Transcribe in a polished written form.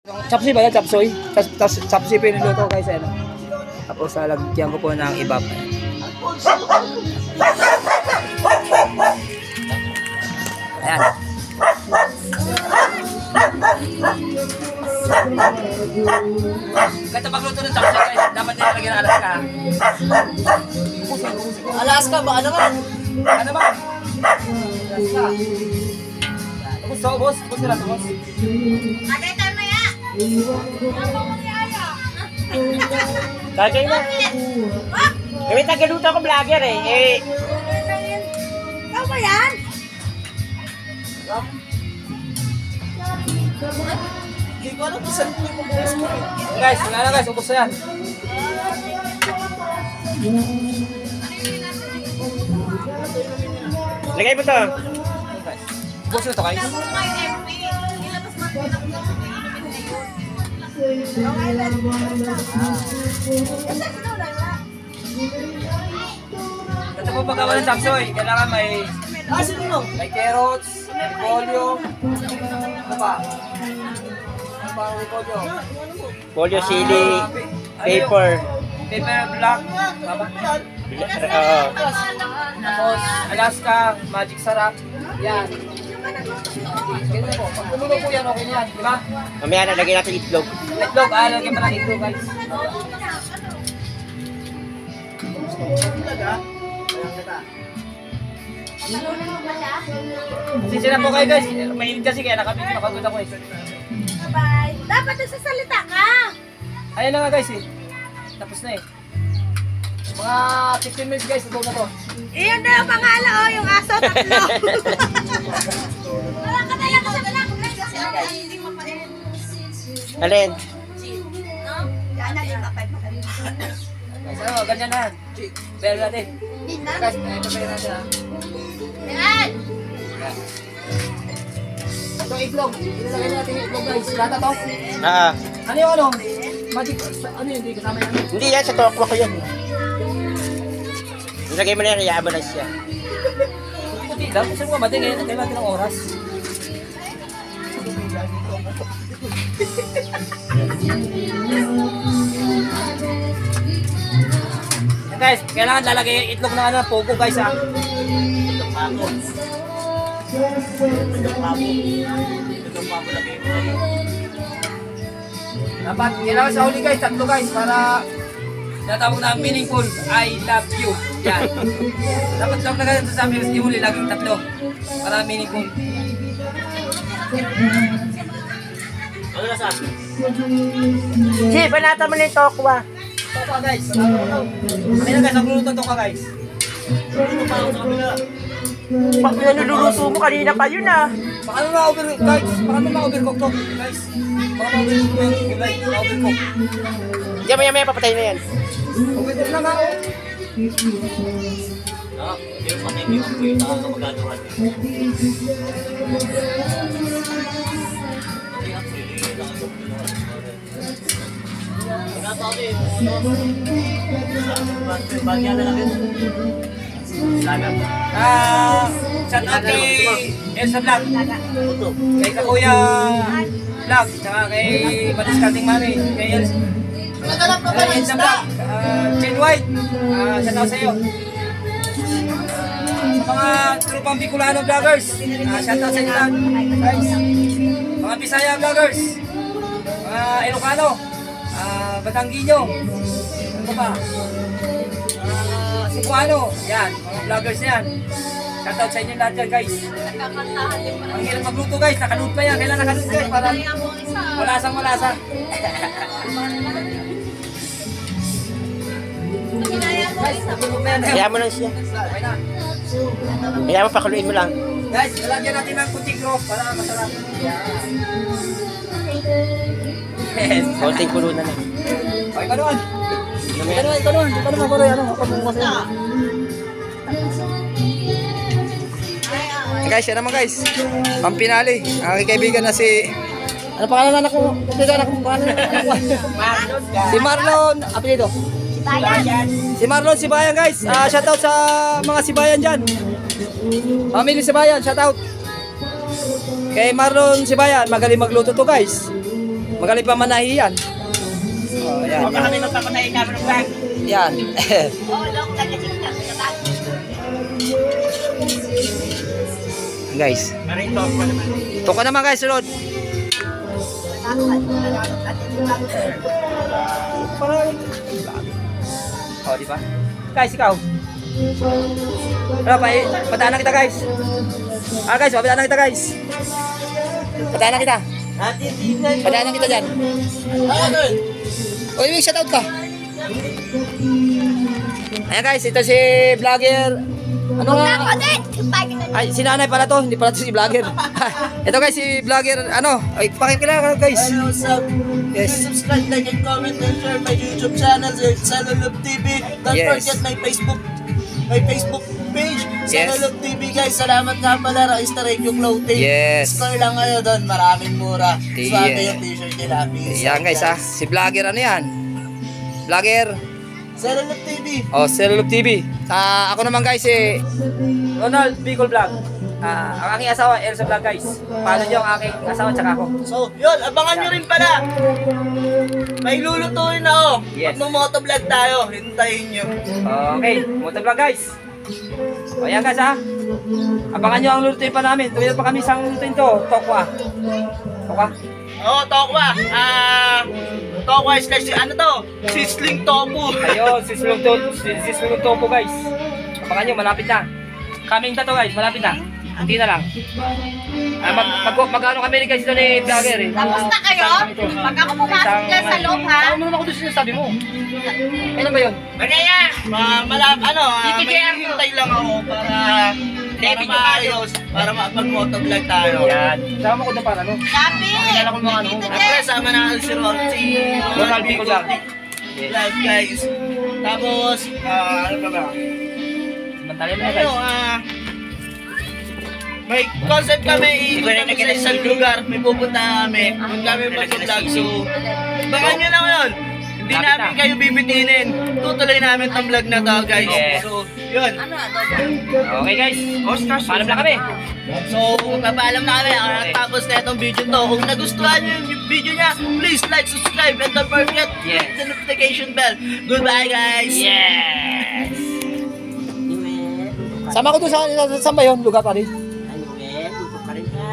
Chapsi ba yan? Chapsoy? Chapsi pinuluto guys. Ano? Tapos lagyan ko po ng ibab. Ayan. Ganda pagluto ng chapsi guys. Dapat nilagyan ng Alaska. Alaska ba? Ano ba? Ano ba? Alaska. Ubus to, ubus. Ubus nila to, ubus. Ate, tama ya! Ano mangyaya? Tagay na. Kami tagaluto ako vlogger eh. Ikaw ba yan? Hindi ko alam kung saan ko yung pagbukas mo eh. Guys, wala na guys. Ubus na yan. Lagay mo to. Ubus na to guys. Ako ngayon, MP. Ilabas mo ako ng Long Island. Basta sinulan na. Ito po paggawa ng chapsoy. Kailangan may Sino? may carrots, repolyo. Ano pa? Ano pa ang repolyo? Polio, sili, paper. Paper black. Tama? Tapos Alaska, magic sarap. Yan. Ganun po. Pag tumulo po yan, okay na yan. Di ba? Mamaya na, lagyan natin itlog. Itlog. Lagyan pa ng itlog guys. Pasensya na po kayo guys. Mahilig kasi kaya nakapagod ako eh. Bye. Dapat nagsasalita ka. Ayan na nga guys eh. Tapos na eh. Mga 15 minutes guys, ito na to. Iyon na yung pangalan, oh, yung aso, tatlo. Wala ka na lang kasi wala ko kasi hindi mo pa rin. Alin? No? Yan na yung kapay pa rin. Guys, ano, ganyan na. Bell natin. Hindi Guys, ito bell natin ha. Yan! Ito itlog. Ilalagay natin yung itlog guys. Lahat na to. Ano yung ano? Magic, ano yun? Hindi kasama yan. Hindi yan, sa tokwa ko yan. Ilagay mo na yan, hayaan mo na siya. Hindi lang. Kasi mga bating ngayon, kailangan natin ng oras. Yan guys, kailangan lalagay yung itlog ng ano, pogo guys ha. Dapat, kailangan sa huli guys, tatlo guys, para natawag na meaningful, I love you. Yan. Dapat lang na ganito sa amin, hindi huli, laging tatlo. Para meaningful. Ano na sa akin? Si, banata mo na yung tokwa. Ito ka guys. Ano na guys, nagluluto to ka guys. Pag niluluto mo kanina pa yun ah. Baka naman ma-overcook guys. Baka naman ma-overcook to guys. Baka ma-overcook mo yung gulay. Ma-overcook. Diyan maya papatay na yan. Overcook na nga oh. Hindi mo pamimigong ko yung takang magagawan. Bagyan na lang yun. Lagat. Shout out kay Elsa Vlog. Kay Kakuya Vlog. Tsaka kay Madiscarding Mami. Kay Elsa Vlog. Chen White. Shout out sa iyo. Sa mga trupang Bicolano vloggers. Shout out sa inyo lang. Guys. Mga Bisaya vloggers. Mga Ilocano. Batanguino. Ano pa? Cebuano. Yan. Mga vloggers yan. Shout out sa inyo lahat yan guys. Ang hirap magluto guys. Nakaload pa yan. Kailan nakaload guys? Para walasang-walasa. Guys, nabulog na yan. Hayaan mo lang siya. Okay na. Hayaan mo, pakuluin mo lang. Guys, lalagyan natin ng kunting cross para masarap. Yes. Konting kulo na lang. Okay, kanuan. Kanuan. Guys, yan naman guys. Pampinali. Aking kaibigan na si... Ano pangalan na anak ko? Si Marlon. Apelido. Si Marlon Sibayan guys. Shoutout sa mga Sibayan dyan. Family Sibayan, shoutout. Kay Marlon Sibayan, magaling magluto to guys. Magaling pa manahi yan. Oh, yan. Baka kami magpapatay yung camera vlog. Yan. Oo, lang nagkasing na. Guys. Marito ako naman. Ito ka naman guys, Rod. Oh, di ba? Guys, ikaw. Ano pa, pataan na kita guys. Guys, pataan na kita guys. Pataan na kita. Pataan na kita dyan. O, may shoutout ka. Ayan guys, ito si vlogger. Ano nga? Ay, si nanay pala to, hindi pala to si vlogger. Ito guys, si vlogger, ano? Ay, pakikilala guys. Hello, what's up? Yes. Please subscribe, like, and comment, and share my YouTube channel, Salolub TV. Don't Yes. forget my Facebook page, Yes. Salolub TV, guys. Salamat nga pala, Raista Radio Clothing. Yes. Score lang kayo doon, maraming mura. Yeah. Swerte yung t-shirt nila. Peace Yan out, guys ha, si vlogger ano yan? Vlogger. Salolub TV. Oh, Cellulob TV. Ako naman guys Ronald Bicol Vlog. Ang aking asawa, Elsa Vlog guys. Paano nyo ang aking asawa tsaka ako? So, yun, abangan nyo rin pala. May lulutuin ako. Yes. Magmumotovlog tayo, hintayin nyo. Okay, Moto Vlog guys. O yan guys ha. Abangan nyo ang lulutuin pa namin. Tuwid pa kami isang lulutuin to. Tokwa. Tokwa. Oo, tokwa. Tokwa slash, ano to? Sizzling tofu. Ayun, sislong topo guys. Abangan nyo, malapit na. Coming na to guys, malapit na. Hindi na lang. Mag-ano kami rin guys ito ni vlogger eh. Tapos na kayo? Pag ako pumasok dyan sa loob, ha? Ano naman ako doon sinasabi mo? Kailan ba yun? Manaya! May hintay lang ako para maayos, para makapag-motovlog tayo. Yan. Sama ko doon para ano? Sabi! Kailan ko mga ano? Siyempre, sama na si Ronald Bicol Vlog. Vlog, guys. Tapos, ano pa ba? Mantalin na guys. May concept kami, ikot kami sa isang lugar, may pupunta kami, kung kami mag-vlog, so baka nyo lang yun, hindi namin kayo bibitinin, tutuloy namin ang vlog na to guys, Yes. so yun. Okay guys. Paalam na kami. So, papaalam na kami, tapos na itong video to, kung nagustuhan nyo yung video niya, please like, subscribe, and don't forget, hit the notification bell. Goodbye guys! Yes. Sama ko doon saan ba yun? Lugar pa rin?